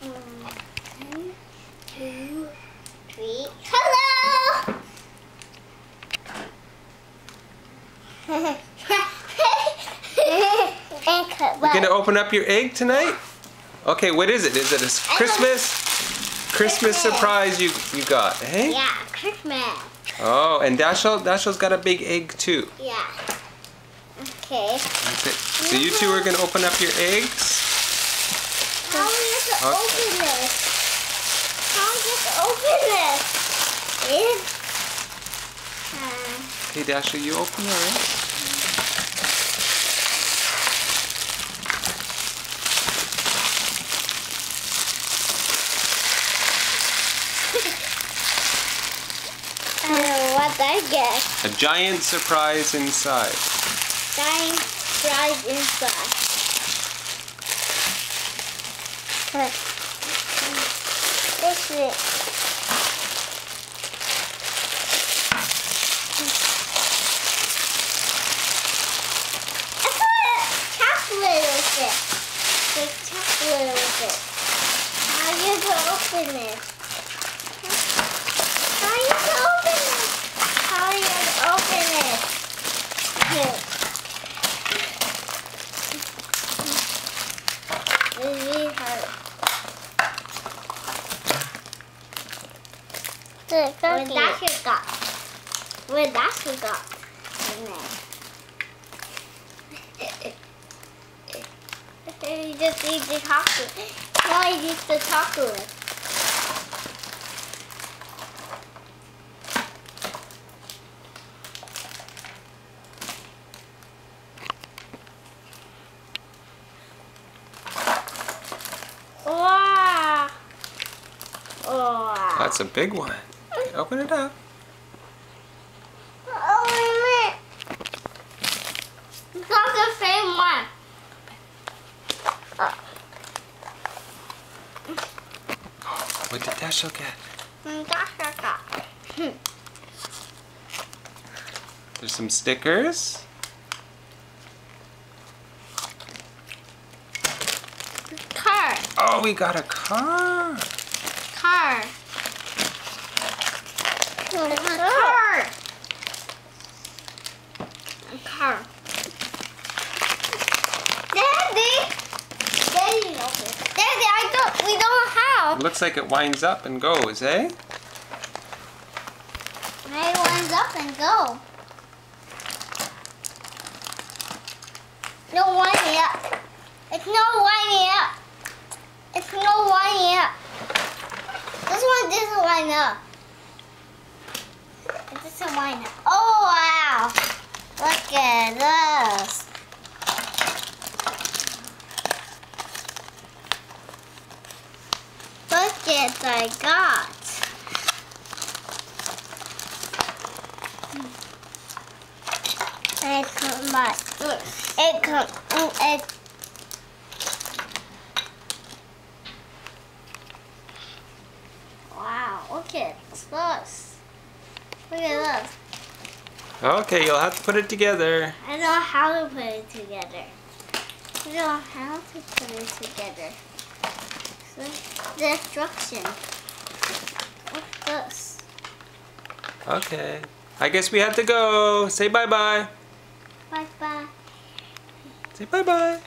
1, 2, 3. Hello! You're gonna open up your egg tonight? Okay, what is it? Is it a Christmas surprise you got, eh? Yeah, Christmas. Oh, and Dashiell's got a big egg too. Yeah. Okay. That's it. So you two are gonna open up your eggs. How are we going to open this? How are we going to open this? Okay, Dashiell, you open yours. What I get? A giant surprise inside. Giant surprise inside. This is it. I thought chocolate was it. The chocolate was it. How are you going to open it? How are you going to open it? How are you going to open it? It's really hard. What Dashiell got? What Dashiell got in there? You just eat the chocolate. Now he eats the chocolate. Wow. Wow. That's a big one. Okay, open it up. Oh, it's not the same one. What did Dashiell get? Dashiell got. There's some stickers. Car. Oh, we got a car. Car. A car. A car. Daddy. Daddy knows it. Daddy, we don't have. It looks like it winds up and goes, eh? It winds up and go. No winding up. It's no winding up. It's no winding up. This one doesn't wind up. It doesn't wind up. Oh wow! Look at this. Look at I got. It come back. It come. It. Wow! Look at this. Look at this. Okay, you'll have to put it together. I don't know how to put it together. I don't know how to put it together. So, the instruction. What's this? Okay. I guess we have to go. Say bye-bye. Bye-bye. Say bye-bye.